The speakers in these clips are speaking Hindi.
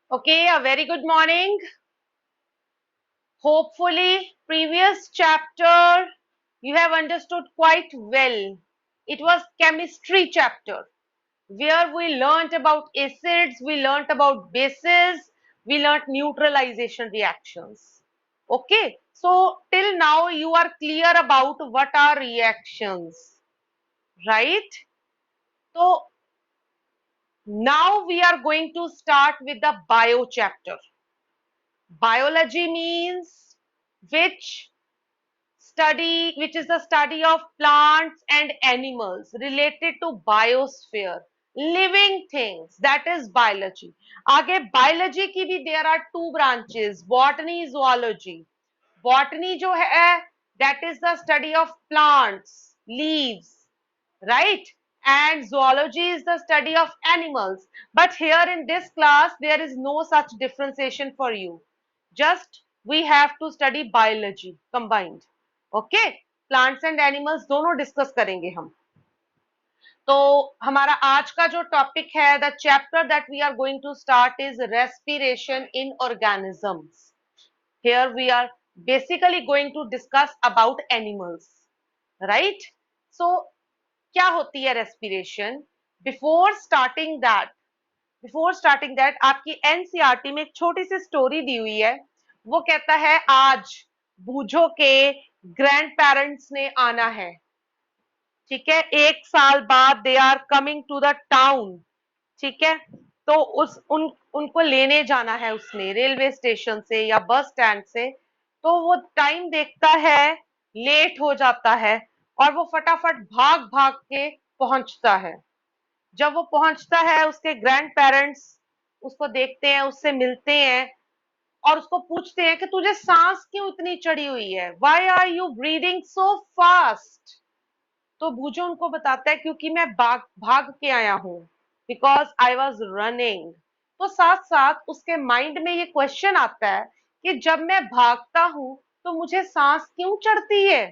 Okay, a very good morning. Hopefully, previous chapter you have understood quite well. It was chemistry chapter where we learnt about acids, we learnt about bases, we learnt neutralization reactions. Okay, so till now you are clear about what are reactions, right? So now we are going to start with the bio chapter. Biology means which which is the study of plants and animals related to biosphere, living things, that is biology. आगे biology की भी there are two branches, botany, zoology. Botany जो है that is the study of plants, leaves, right? And zoology is the study of animals. But here in this class, there is no such differentiation for you. Just we have to study biology combined. Okay? Plants and animals दोनों डिस्कस करेंगे हम. तो हमारा आज का जो टॉपिक है, the chapter that we are going to start is respiration in organisms. Here we are basically going to discuss about animals, right? So क्या होती है रेस्पिरेशन? बिफोर स्टार्टिंग दैट आपकी एनसीईआरटी में एक छोटी सी स्टोरी दी हुई है. वो कहता है आज बूझो के ग्रैंड पेरेंट्स ने आना है. ठीक है, 1 साल बाद they are coming to the town. ठीक है, तो उनको लेने जाना है उसने रेलवे स्टेशन से या बस स्टैंड से. तो वो टाइम देखता है, लेट हो जाता है और वो फटाफट भाग भाग के पहुंचता है. जब वो पहुंचता है उसके ग्रैंड पेरेंट्स उसको देखते हैं, उससे मिलते हैं और उसको पूछते हैं कि तुझे सांस क्यों इतनी चढ़ी हुई है, why are you breathing so fast. तो बूझो उनको बताता है क्योंकि मैं भाग भाग के आया हूं, बिकॉज आई वॉज रनिंग. तो साथ साथ उसके माइंड में ये क्वेश्चन आता है कि जब मैं भागता हूं तो मुझे सांस क्यों चढ़ती है.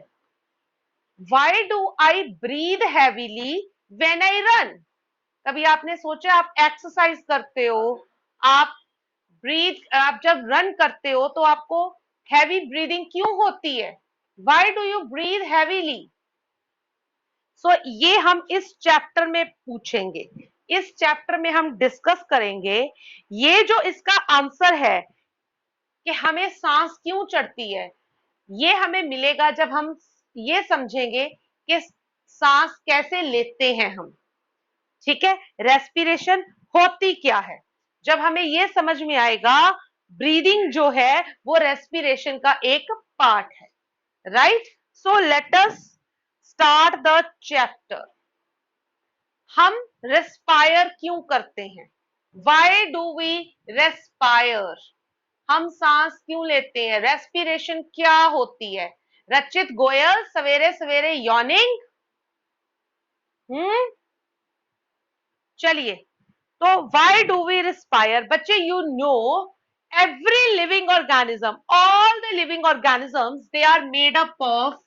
Why do I breathe heavily when I run. कभी आपने सोचा आप एक्सरसाइज करते हो, आप जब रन करते हो तो आपको हैवी ब्रीदिंग क्यों होती है. Why do you breathe heavily. So ये हम इस चैप्टर में पूछेंगे, इस चैप्टर में हम डिस्कस करेंगे. ये जो इसका आंसर है कि हमें सांस क्यों चढ़ती है, ये हमें मिलेगा जब हम ये समझेंगे कि सांस कैसे लेते हैं हम. ठीक है, रेस्पिरेशन होती क्या है. जब हमें ये समझ में आएगा, ब्रीदिंग जो है वो रेस्पिरेशन का एक पार्ट है, right. So let us start the chapter. हम रेस्पायर क्यों करते हैं, वाई डू वी रेस्पायर. हम सांस क्यों लेते हैं, रेस्पिरेशन क्या होती है. रचित गोयल सवेरे सवेरे यॉर्निंग. चलिए, तो why do we respire? बच्चे, you know every living organism, all the living organisms, they are made up of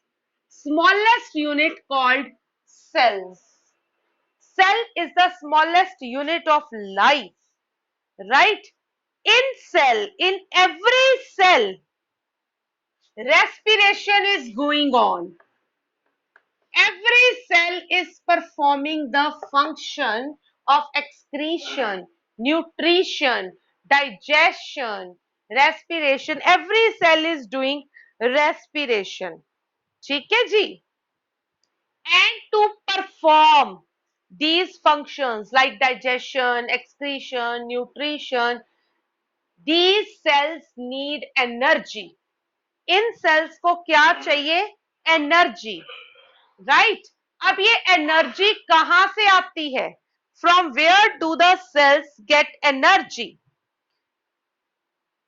smallest unit called cells. Cell is the smallest unit of life, right? In every cell, respiration is going on. Every cell is performing the function of excretion, nutrition, digestion, respiration. Every cell is doing respiration. ठीक है जी. And to perform these functions like digestion, excretion, nutrition, these cells need energy. In cells को क्या चाहिए, एनर्जी, राइट. अब ये एनर्जी कहां से आती है, from where do the cells get energy.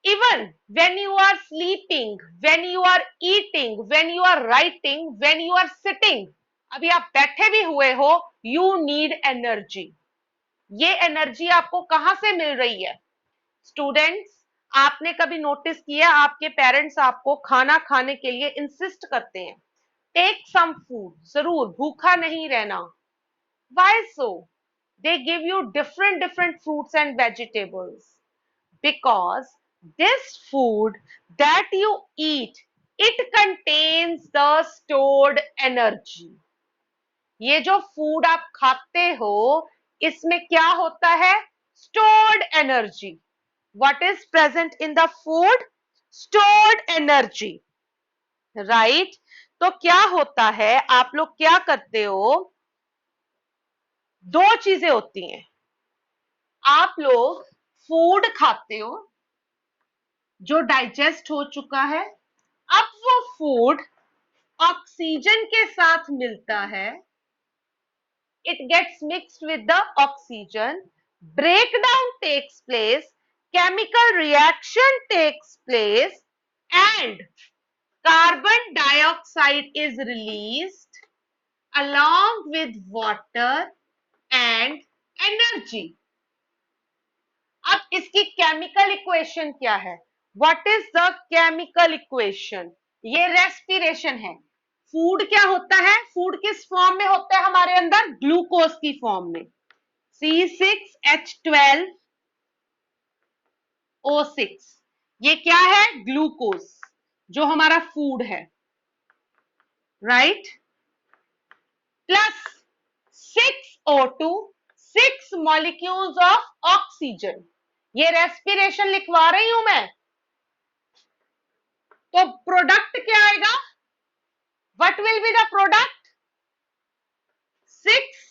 Even when you are sleeping, when you are eating, when you are writing, when you are sitting, अभी आप बैठे भी हुए हो, यू नीड एनर्जी. ये एनर्जी आपको कहां से मिल रही है. स्टूडेंट्स, आपने कभी नोटिस किया आपके पेरेंट्स आपको खाना खाने के लिए इंसिस्ट करते हैं, टेक सम फूड, जरूर भूखा नहीं रहना. Why so? They give you different fruits and vegetables. because this food that you eat, it contains the stored energy. ये जो फूड आप खाते हो इसमें क्या होता है? Stored energy. What is present in the food? Stored energy. Right? तो क्या होता है, आप लोग क्या करते हो, दो चीजें होती हैं. आप लोग फूड खाते हो जो डाइजेस्ट हो चुका है, अब वो फूड ऑक्सीजन के साथ मिलता है, it gets mixed with the oxygen, breakdown takes place, chemical reaction takes place, and carbon dioxide is released along with water and energy. अब इसकी केमिकल इक्वेशन क्या है? What is the chemical equation? ये रेस्पिरेशन है. फूड क्या होता है? फूड किस फॉर्म में होता है हमारे अंदर? ग्लूकोज की फॉर्म में. C6H12O6. ये क्या है? ग्लूकोज, जो हमारा फूड है. Right? Plus 6O2, 6 molecules of oxygen. ये रेस्पिरेशन लिखवा रही हूं मैं. तो प्रोडक्ट क्या आएगा? What will be the product? 6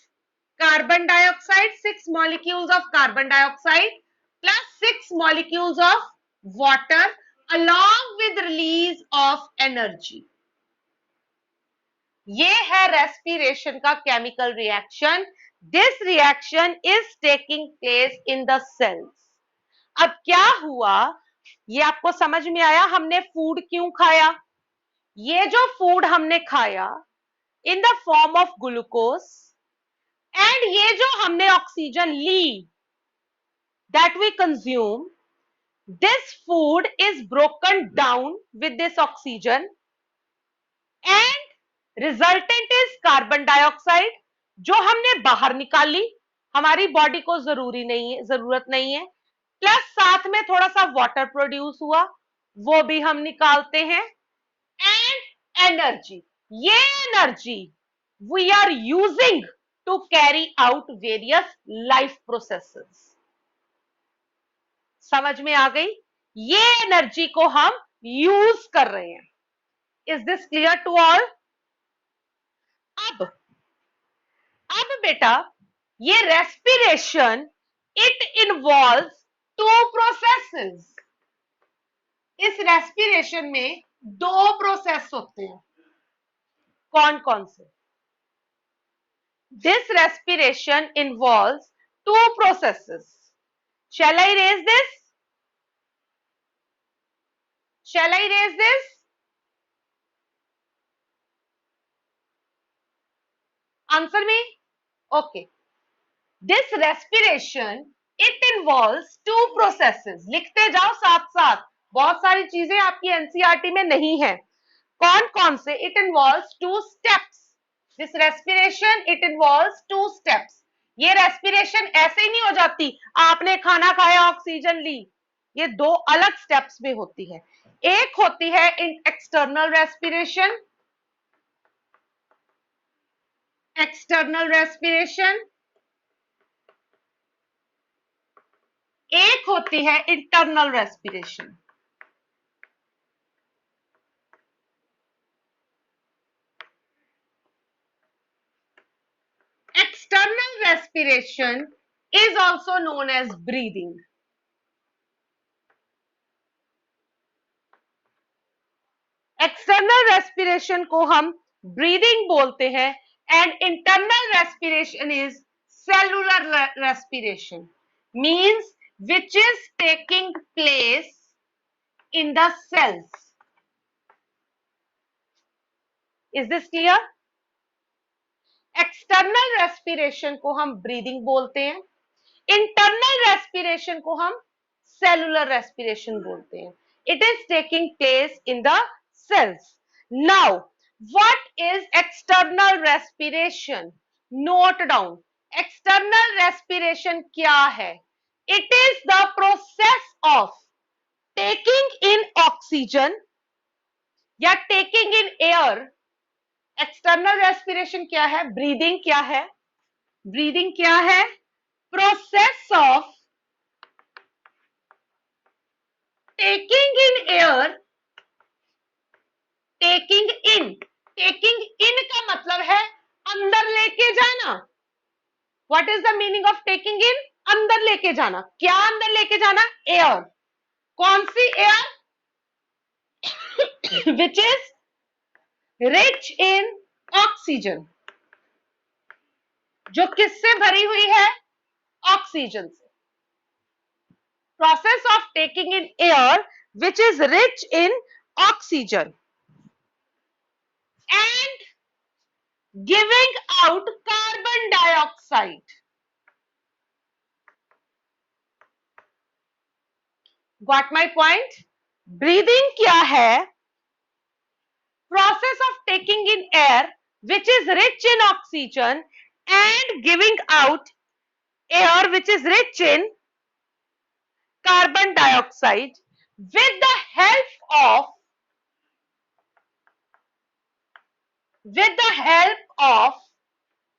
carbon dioxide, 6 molecules of carbon dioxide plus 6 molecules of water along with release of energy. ये है रेस्पिरेशन का chemical reaction. This reaction is taking place in the cells. अब क्या हुआ, ये आपको समझ में आया हमने फूड क्यों खाया? ये जो फूड हमने खाया in the form of glucose, and ये जो हमने ऑक्सीजन ली, that we consume, this food is broken down with this oxygen and resultant is carbon dioxide, जो हमने बाहर निकाली, हमारी बॉडी को जरूरत नहीं है. प्लस साथ में थोड़ा सा वाटर प्रोड्यूस हुआ, वो भी हम निकालते हैं. एंड एनर्जी, ये energy we are using to carry out various life processes. समझ में आ गई? ये एनर्जी को हम यूज कर रहे हैं. Is this clear to all? अब बेटा, ये respiration it involves two processes. इस रेस्पिरेशन में दो प्रोसेस होते हैं. कौन कौन से? This respiration involves two processes. Shall I raise this? Shall I raise this? Answer me. Okay. This respiration, it involves two processes. लिखते जाओ साथ साथ. बहुत सारी चीजें आपकी एनसीईआरटी में नहीं है. कौन कौन से? It involves two steps. This respiration it involves two steps. ये रेस्पिरेशन ऐसे ही नहीं हो जाती, आपने खाना खाया ऑक्सीजन ली. ये दो अलग स्टेप्स में होती है. एक होती है एक्सटर्नल रेस्पिरेशन, एक होती है internal respiration. External respiration is also known as breathing. External respiration को हम breathing बोलते हैं, and internal respiration is cellular respiration, means which is taking place in the cells. Is this clear? External respiration को हम ब्रीदिंग बोलते हैं, इंटरनल रेस्पिरेशन को हम सेलुलर रेस्पिरेशन बोलते हैं. It is taking place in the cells. Now what is external respiration? Note down. External respiration क्या है? It is the process of oxygen या taking in air, external respiration क्या है, ब्रीदिंग क्या है, ब्रीदिंग क्या है, process of taking in air, taking in का मतलब है अंदर लेके जाना। What is the meaning of taking in, अंदर लेके जाना। क्या अंदर लेके जाना, एयर। कौन सी air, which is rich in oxygen, जो किससे भरी हुई है, ऑक्सीजन से। Process of taking in air which is rich in oxygen and giving out carbon dioxide. Got my point? Breathing क्या है, process of taking in air which is rich in oxygen and giving out air which is rich in carbon dioxide with the help of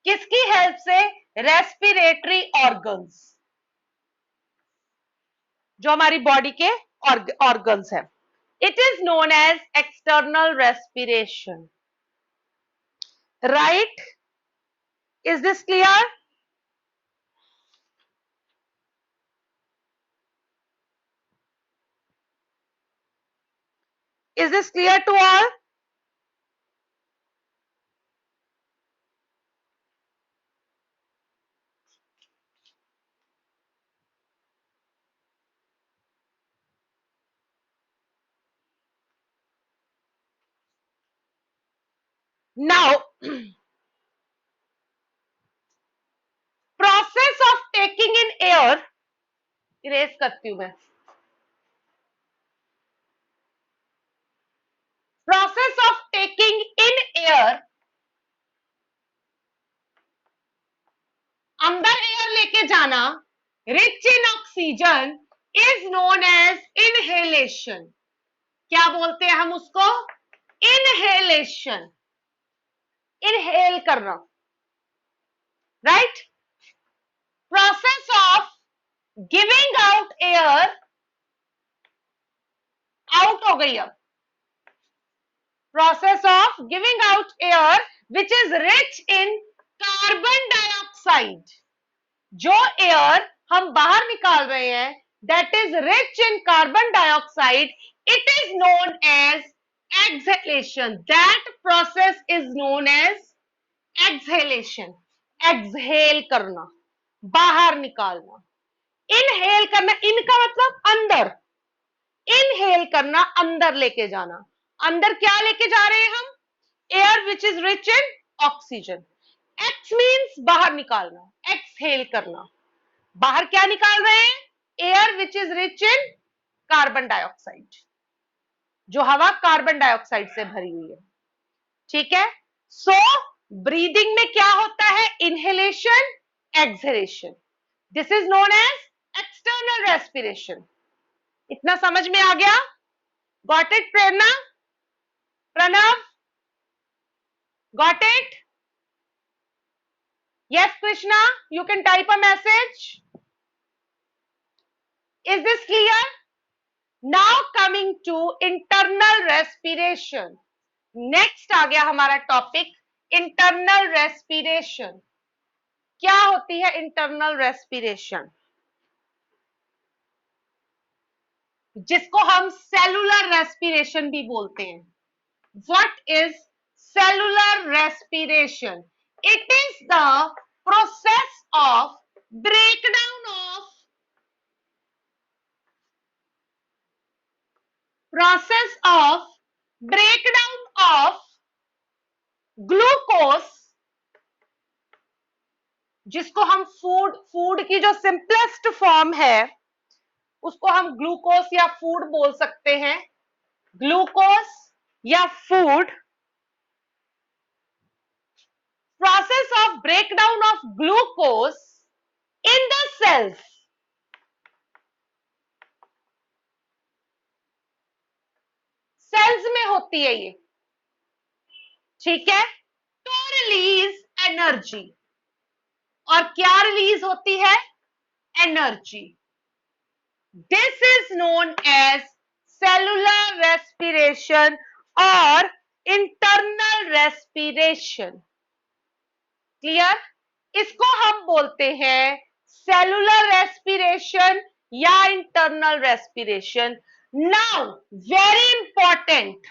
किसकी हेल्प से, रेस्पिरेटरी ऑर्गन्स, जो हमारी बॉडी के ऑर्गन्स है। It is known as external respiration, right? Is this clear? Is this clear to all? Now process of taking in air, erase करती हूं मैं। Process of taking in air, अंदर एयर लेके जाना, rich in oxygen, is known as inhalation. क्या बोलते हैं हम उसको, इनहेलेशन, इनहेल करना, right? Process of giving out air, out हो गई अब, process of giving out air which is rich in carbon dioxide, जो एयर हम बाहर निकाल रहे हैं that is rich in carbon dioxide, it is known as exhalation. That process is known as exhalation, exhale करना, बाहर निकालना। इनहेल करना, इनका मतलब अंदर, इनहेल करना अंदर लेके जाना। अंदर क्या लेके जा रहे हैं हम, air which is rich in oxygen. X means बाहर निकालना, एक्सहेल करना। बाहर क्या निकाल रहे हैं, air which is rich in carbon dioxide, जो हवा कार्बन डाइऑक्साइड से भरी हुई है, ठीक है? सो ब्रीदिंग में क्या होता है, inhalation, exhalation. This is known as external respiration. इतना समझ में आ गया? Got it Prerna, Pranav, got it? Yes, Krishna, you can type a message. Is this clear? Now coming to internal respiration. Next आ गया हमारा टॉपिक इंटरनल रेस्पिरेशन। क्या होती है इंटरनल रेस्पिरेशन, जिसको हम सेलुलर रेस्पिरेशन भी बोलते हैं। What is cellular respiration? It is the process of breakdown of glucose, जिसको हम फूड की जो सिंपलेस्ट फॉर्म है उसको हम ग्लूकोज या फूड बोल सकते हैं। ग्लूकोज या food, process of breakdown of glucose in the cells, होती है ये, ठीक है, टू रिलीज एनर्जी। और क्या रिलीज होती है? Energy. This is known as cellular respiration और इंटरनल रेस्पिरेशन। क्लियर? इसको हम बोलते हैं सेलुलर रेस्पिरेशन या internal respiration. Now very important,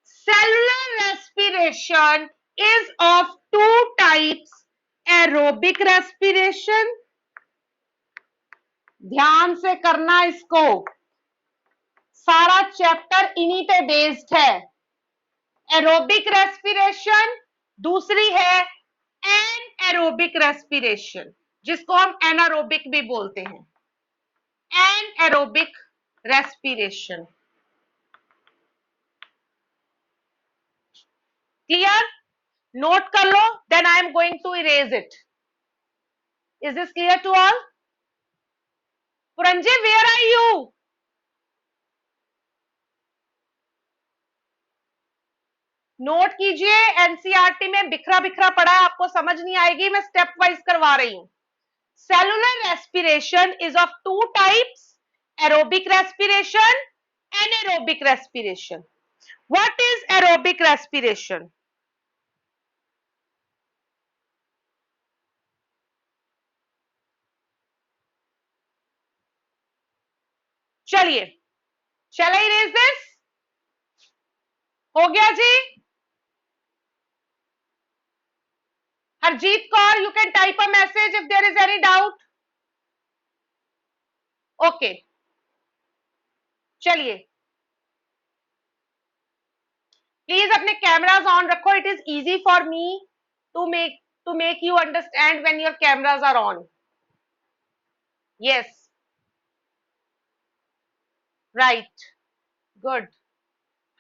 cellular respiration is of two types, aerobic respiration, ध्यान से करना इसको, सारा चैप्टर इन्हीं पे बेस्ड है। एरोबिक रेस्पिरेशन, दूसरी है एनएरोबिक रेस्पिरेशन, जिसको हम एनारोबिक भी बोलते हैं, एनएरोबिक रेस्पिरेशन। क्लियर? नोट कर लो, then I am going to erase it. Is this clear to all? Puranjay, where are you? Note कीजिए, एनसीईआरटी में बिखरा बिखरा पड़ा है, आपको समझ नहीं आएगी, मैं स्टेप वाइज करवा रही हूं। Cellular respiration is of two types, aerobic respiration, anaerobic respiration. What is aerobic respiration? चलिए, शैल आई रेज दिस? हो गया जी? Harjeet Kaur, you can type a message if there is any doubt. Okay. चलिए, प्लीज अपने कैमराज ऑन रखो. It is easy for me to make you understand when your cameras are on. Yes, right, good.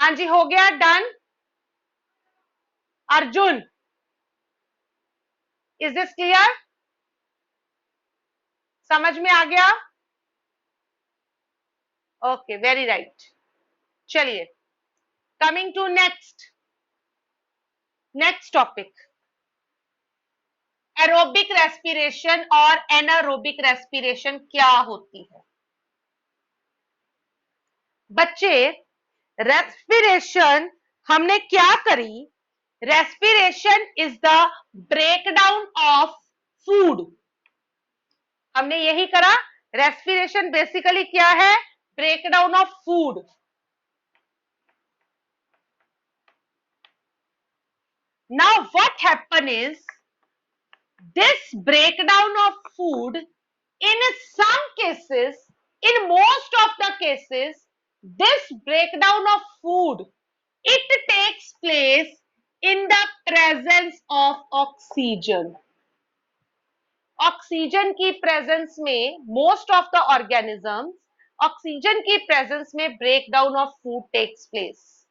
हाँ जी, हो गया, done. Arjun, is this clear? समझ में आ गया? Okay, very right. चलिए, coming to next topic, aerobic respiration और एनारोबिक रेस्पिरेशन क्या होती है? बच्चे, रेस्पिरेशन हमने क्या करी? Respiration is the breakdown of food. हमने यही करा. रेस्पिरेशन बेसिकली क्या है? Breakdown of food. Now what happen is, this breakdown of food, in some cases, in most of the cases, this breakdown of food, it takes place in the presence of oxygen. Oxygen की प्रेजेंस में most of the organisms, oxygen की प्रेजेंस में breakdown of food takes place,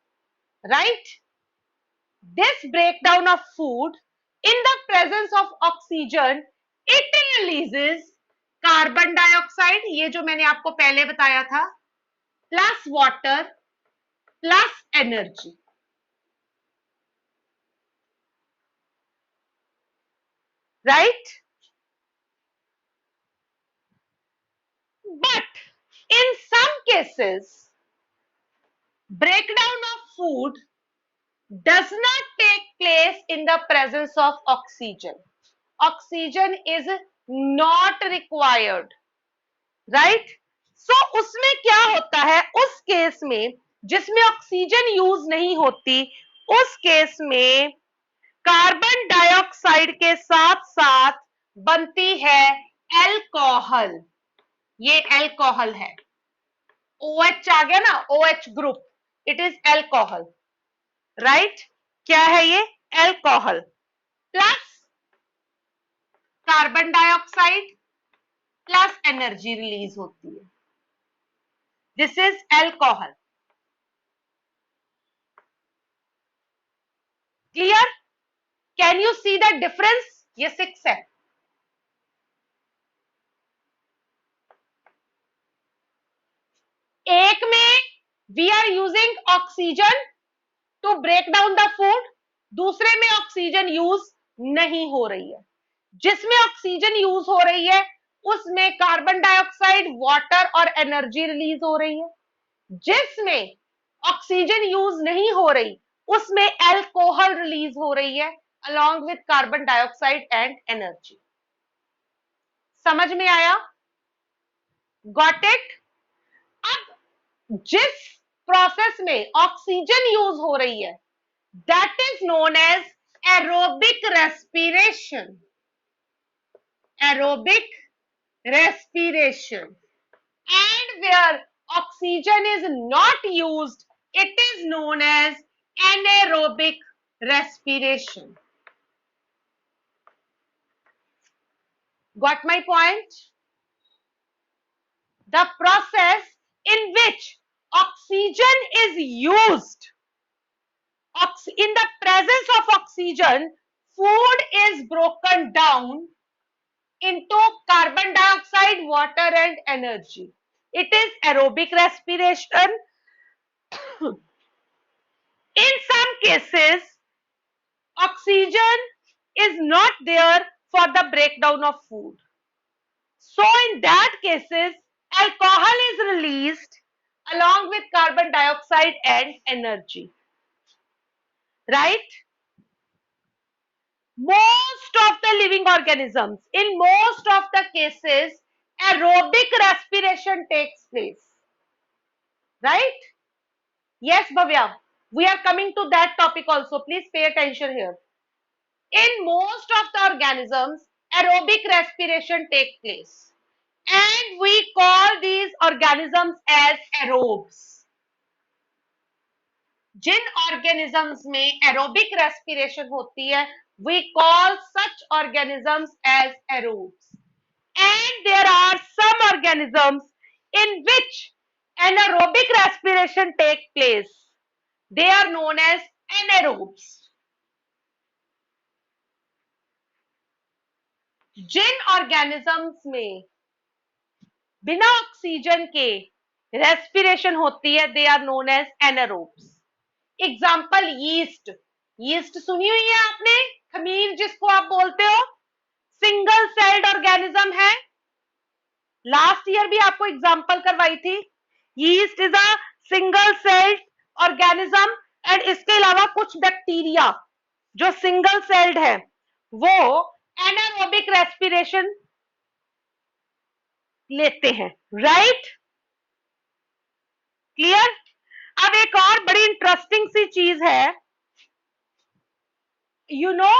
right? This breakdown of food in the presence of oxygen, it releases carbon dioxide, ये जो मैंने आपको पहले बताया था, plus water plus energy. Right? But in some cases, breakdown of food does not take place in the presence of oxygen. Oxygen is not required, right? So उसमें क्या होता है? उस केस में जिसमें ऑक्सीजन यूज नहीं होती, उस केस में कार्बन डाइऑक्साइड के साथ साथ बनती है एल्कोहल. ये एल्कोहल है. OH आ गया ना, OH group, it is alcohol, right? क्या है ये? Alcohol plus carbon dioxide plus energy release होती है. This is alcohol. Clear? Can you see the difference? ये 6 है. एक में we are using oxygen to break down the food, दूसरे में ऑक्सीजन यूज नहीं हो रही है। जिसमें ऑक्सीजन यूज हो रही है उसमें कार्बन डाइऑक्साइड, वाटर और एनर्जी रिलीज हो रही है। जिसमें ऑक्सीजन यूज नहीं हो रही उसमें एल्कोहल रिलीज हो रही है along with carbon dioxide and energy. समझ में आया? Got it? अब जिस प्रोसेस में ऑक्सीजन यूज हो रही है that is known as aerobic respiration. Aerobic respiration. And where oxygen is not used, it is known as anaerobic respiration. Got my point? The process in which oxygen is used, in the presence of oxygen, food is broken down into carbon dioxide, water and energy. It is aerobic respiration. In some cases, oxygen is not there for the breakdown of food. So in that cases, alcohol is released along with carbon dioxide and energy. Right? Most of the living organisms, in most of the cases, aerobic respiration takes place. Right? Yes, Bhavya. We are coming to that topic also. Please pay attention here. In most of the organisms, aerobic respiration takes place. And we call these organisms as aerobes. जिन organisms में aerobic respiration होती है, we call such organisms as aerobes. And there are some organisms in which anaerobic respiration takes place. They are known as anaerobes. Jin organisms में बिना ऑक्सीजन के रेस्पिरेशन होती है they are known as anaerobes. Example yeast. Yeast सुनी हुई है आपने? खमीर जिसको आप बोलते हो, सिंगल सेल्ड ऑर्गेनिज्म है। लास्ट ईयर भी आपको एग्जाम्पल करवाई थी। Yeast is a single celled organism and इसके अलावा कुछ बैक्टीरिया जो सिंगल सेल्ड है वो एनारोबिक रेस्पिरेशन लेते हैं। राइट? क्लियर? अब एक और बड़ी इंटरेस्टिंग सी चीज है, यू नो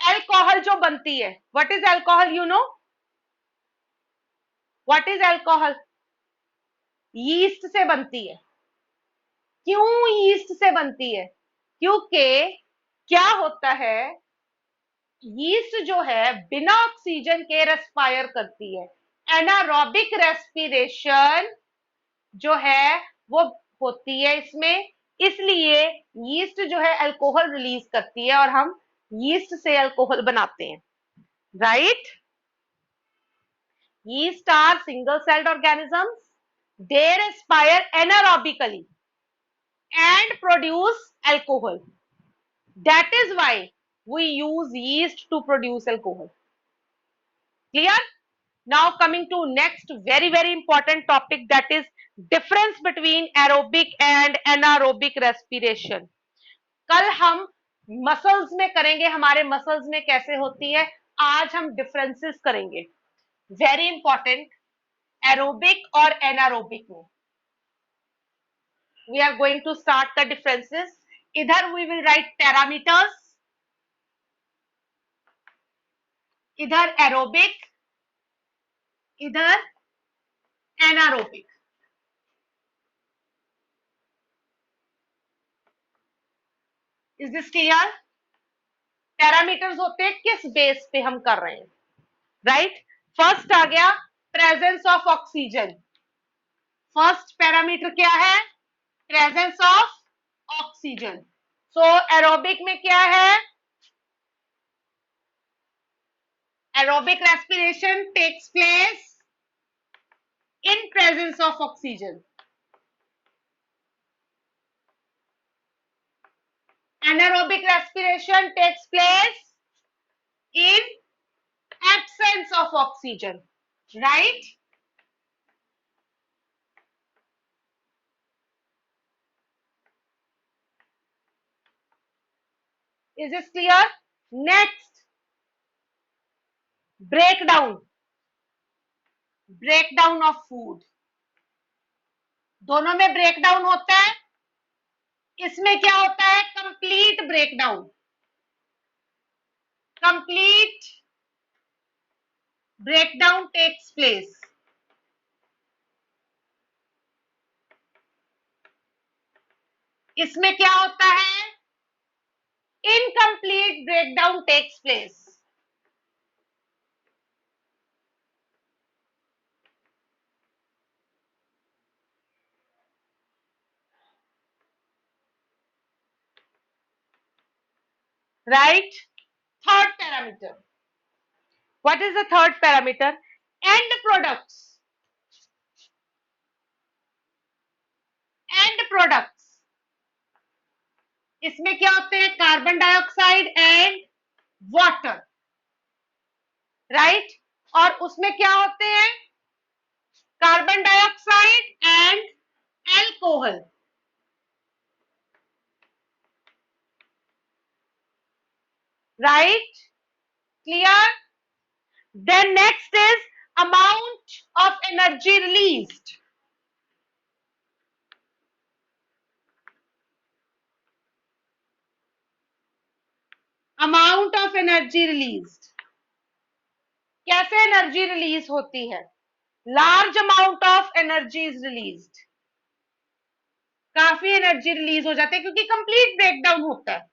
एल्कोहल जो बनती है। What is alcohol? You know what is alcohol? Yeast से बनती है। क्यों यीस्ट से बनती है? क्योंकि क्या होता है, यीस्ट जो है बिना ऑक्सीजन के रेस्पायर करती है। एनारोबिक रेस्पिरेशन जो है वो होती है इसमें, इसलिए यीस्ट जो है अल्कोहल रिलीज करती है और हम यीस्ट से अल्कोहल बनाते हैं। Right? Yeast are single celled organisms, they respire anaerobically and produce alcohol. That is why we use yeast to produce alcohol. Clear? Now coming to next very important topic, that is difference between aerobic and anaerobic respiration. कल हम मसल्स में करेंगे, हमारे मसल्स में कैसे होती है, आज हम डिफरेंसेस करेंगे। वेरी इंपॉर्टेंट, एरोबिक और एनारोबिक में we are going to start the differences. इधर we will write parameters, इधर aerobic, इधर anaerobic. Is this clear? Parameters होते हैं किस बेस पे हम कर रहे हैं। राइट? फर्स्ट आ गया presence of oxygen. First parameter क्या है? Presence of oxygen. So aerobic में क्या है? Aerobic respiration takes place in presence of oxygen. Anaerobic respiration takes place in absence of oxygen, right? Is this clear? Next, breakdown. Breakdown of food. दोनों में ब्रेकडाउन होता है. इसमें क्या होता है? Complete breakdown. Complete breakdown takes place. इसमें क्या होता है? Incomplete breakdown takes place. Right? Third parameter. What is the third parameter? End products. End products. इसमें क्या होते हैं? Carbon dioxide and water. Right? और उसमें क्या होते हैं? Carbon dioxide and alcohol. Right? Clear? Then next is amount of energy released. Amount of energy released. कैसे एनर्जी रिलीज होती है? Large amount of energy is released. काफी एनर्जी रिलीज हो जाती है क्योंकि कंप्लीट ब्रेकडाउन होता है.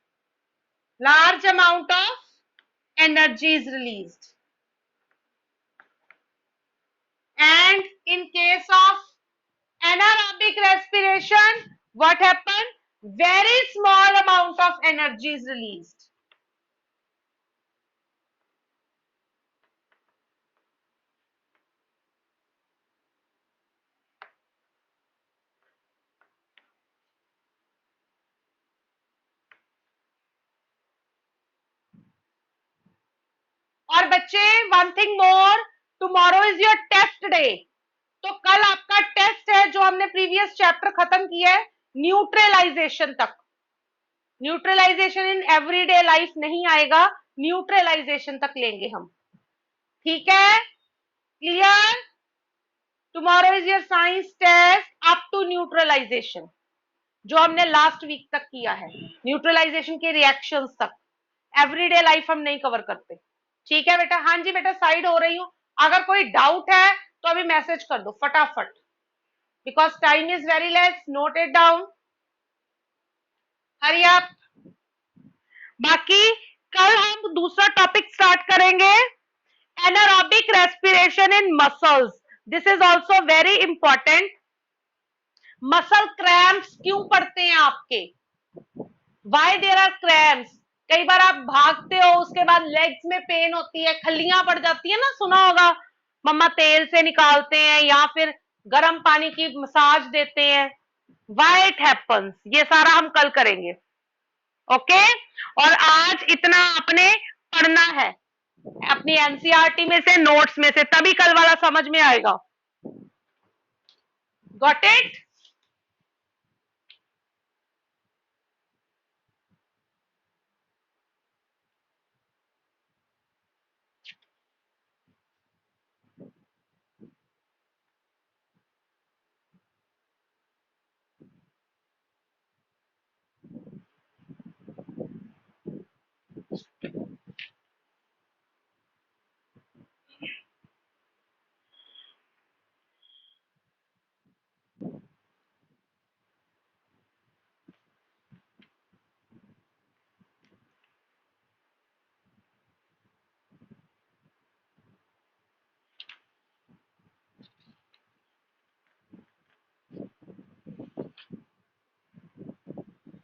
Large amount of energy is released. And in case of anaerobic respiration, what happened? Very small amount of energy is released. और बच्चे, one thing more, tomorrow is your test day. तो कल आपका टेस्ट है जो हमने प्रीवियस चैप्टर खत्म किया है न्यूट्रलाइजेशन तक. न्यूट्रलाइजेशन इन एवरीडे लाइफ नहीं आएगा, न्यूट्रलाइजेशन तक लेंगे हम. ठीक है? Clear? Tomorrow is your science test up to neutralization, जो हमने लास्ट वीक तक किया है. न्यूट्रलाइजेशन के रिएक्शंस तक. एवरीडे लाइफ हम नहीं कवर करते. ठीक है बेटा? हाँ जी बेटा, साइड हो रही हूं. अगर कोई डाउट है तो अभी मैसेज कर दो फटाफट, because time is very less. Note it down. Hurry up. बाकी कल हम दूसरा टॉपिक स्टार्ट करेंगे, anaerobic respiration in muscles. This is also very important. Muscle cramps क्यों पड़ते हैं आपके? Why there are cramps? कई बार आप भागते हो, उसके बाद लेग्स में पेन होती है, खल्लियां पड़ जाती है ना, सुना होगा. मम्मा तेल से निकालते हैं या फिर गर्म पानी की मसाज देते हैं. वाई इट हैपन्स, ये सारा हम कल करेंगे. ओके? और आज इतना आपने पढ़ना है अपनी एनसीईआरटी में से, नोट्स में से, तभी कल वाला समझ में आएगा. Got it?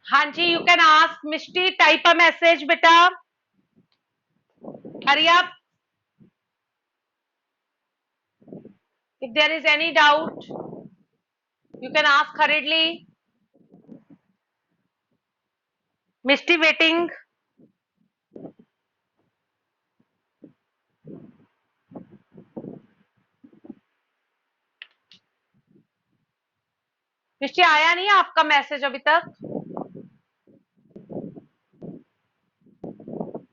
हाँ जी, you can ask Mishti, type a message बेटा. Hurry up. If there is any doubt, you can ask hurriedly. Mishti waiting. Mishti आया नहीं है आपका मैसेज अभी तक?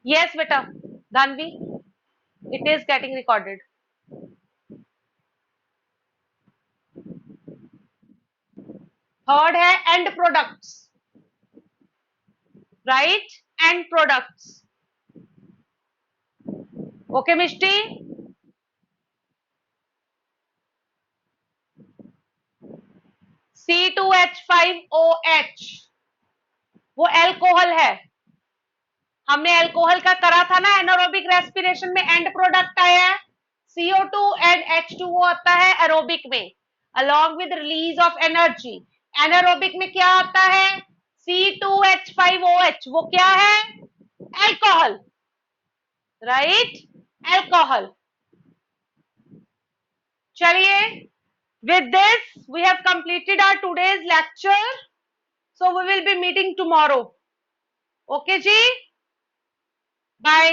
यस बेटा Dhanvi, it is getting recorded. Third है end products, right, end products. Okay Mishti. C2H5OH वो एल्कोहल है. हमने एल्कोहल का करा था ना एनारोबिक रेस्पिरेशन में, एंड प्रोडक्ट आया है. CO2 एंड H2O आता है एरोबिक में, along with release of energy. Anaerobic में क्या आता है? C2H5OH, वो क्या है? Alcohol, right, alcohol. चलिए, with this we have completed our today's lecture, so we will be meeting tomorrow. Okay ji, bye.